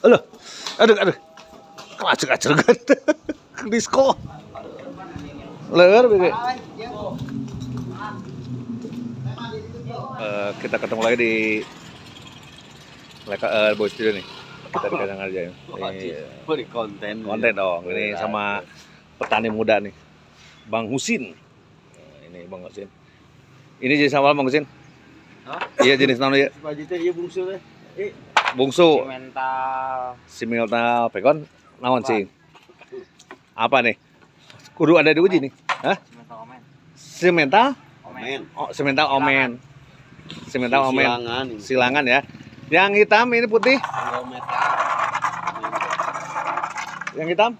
Aduh, aduh. Kacir kan. Disco. Leher bege. Kita ketemu lagi di Boy Studio nih. Kita di kandang aja ya. Ini konten dong. Ini sama petani muda nih, Bang Husin. Ini Bang Husin. Ini jenis apa Bang Husin? Iya jenis naon ya? Bajite ieu bungsu teh. Bungsu. Simental. Pegon naon sih? Apa nih? Kudu ada diuji nih. Hah? Simental? Omen. Oh, simental omen. Simental omen. Silangan. Silangan ya. Yang hitam ini putih. Yang hitam?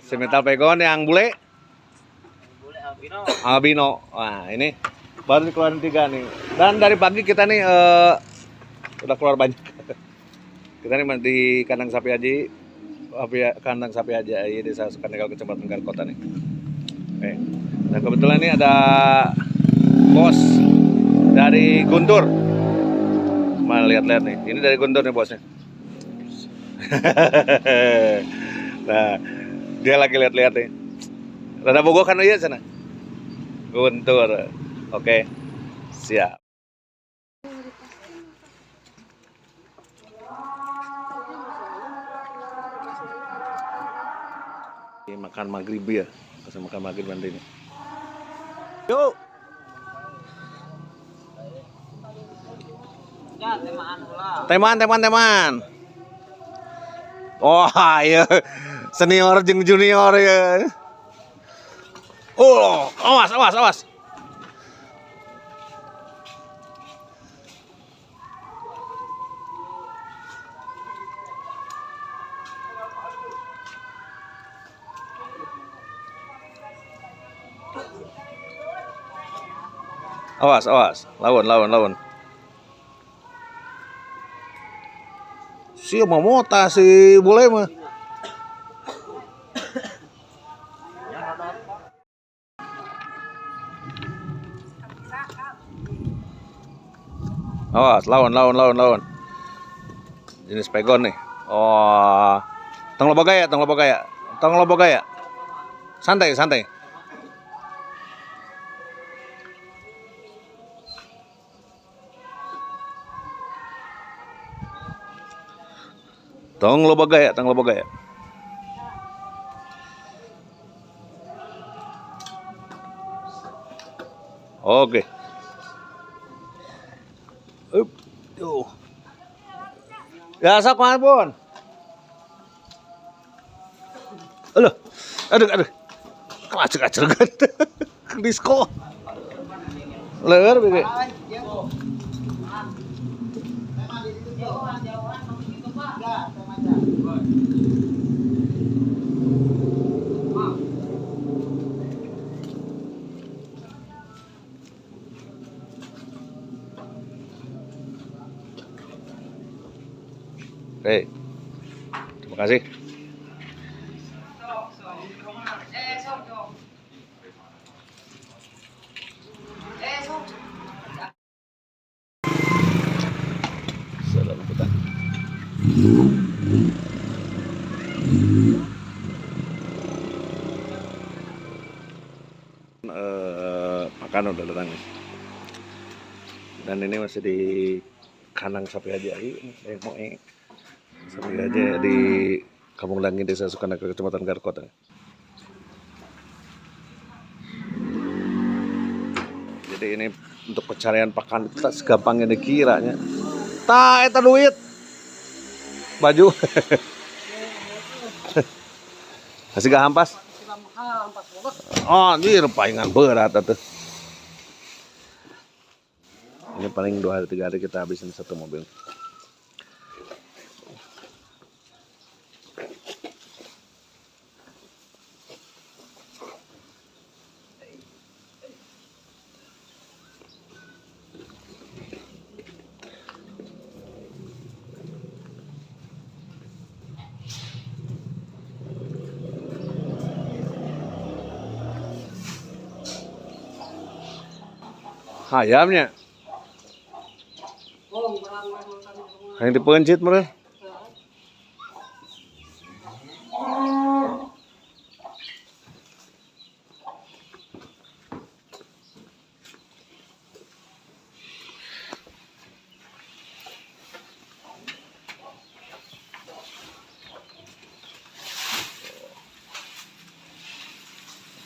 Simental pegon yang bule? Albino. Wah, ini baru dikeluarin 3 nih. Dan dari pagi kita nih udah keluar banyak. Kita nih di kandang sapi Haji, kandang sapi Haji di Desa Sukanegara Kecamatan Garkota nih. Nah kebetulan ini ada bos dari Guntur. Mana lihat-lihat nih. Ini dari Guntur nih bosnya. Nah, dia lagi lihat-lihat nih. Rada bogoh kan iya sana. Guntur. Oke. Siap. Ini makan maghrib ya. Kasih makan maghrib nanti nih. Yuk. Ya, temaan pula. Teman. Wah, iya. Senior jeung junior ya. Oh, awas. Awas. Lawan. Si mau mota si boleh mah. Awas, lawan. Jenis pegon nih. Oh. Tong loba gaya. Santai. Tong loba gaya. Oke. Tuh. Ya sok mana pun. Aduh. Kacir kan. Disco. Leher bege. Oke. Terima kasih. Salam hutan. Makan udah datang nih. Dan ini masih di kandang sapi Haji sapi aja di Kampung Langi Desa Sukanegara Kecamatan Garkota. Jadi ini untuk pencarian pakan itu tak segampang yang dikiranya. Eta duit. Baju. Masih gak hampas? Oh, anjir palingan berat atuh. Ini paling 2-3 hari kita habisin satu mobil. Ayamnya Yang dipencit mereka.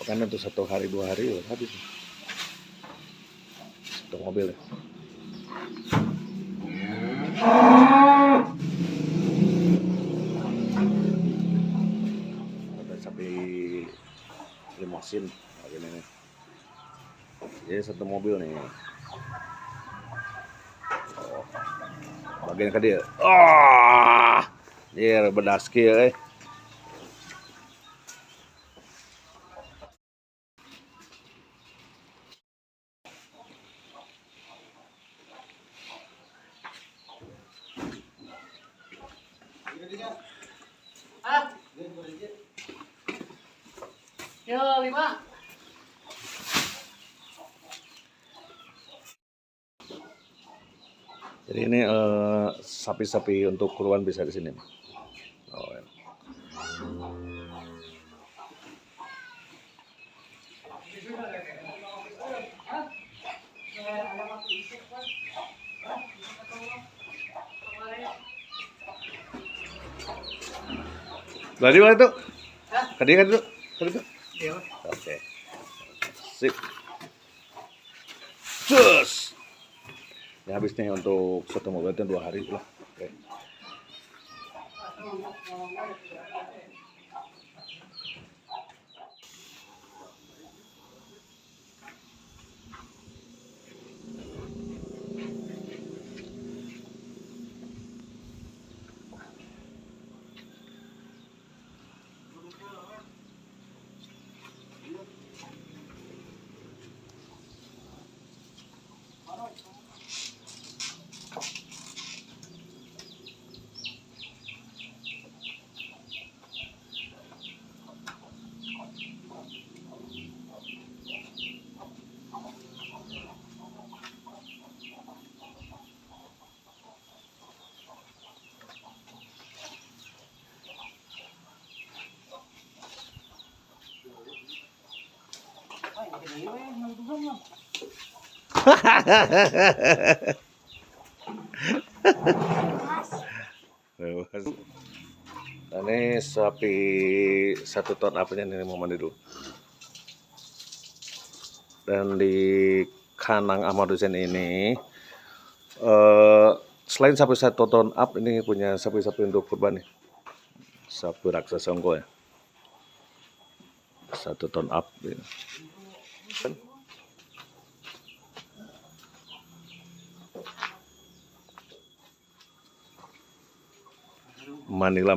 Karena itu 1 hari 2 hari ya habis. Satu mobil ya. Ada sapi limosin begini nih. Jadi 1 mobil nih. Oh, bagian ke dia. Iya bedas kieu eh. Yo, 5. Jadi ini sapi-sapi untuk kurban bisa di sini. Oh, ya. Lari mana tuh? Kadi kan tuh? Kadi tuh? Iya. Oke. Sip. Cus. Ini habis nih untuk 1 mobil itu 2 hari lah. Oke. Nah, ini sapi 1 ton apanya ini mau mandi dulu. Dan di kandang Ahmad Hussein ini selain sapi 1 ton up ini punya sapi-sapi untuk kurban nih. Sapi raksasa unggul ya. 1 ton up gitu. Manila.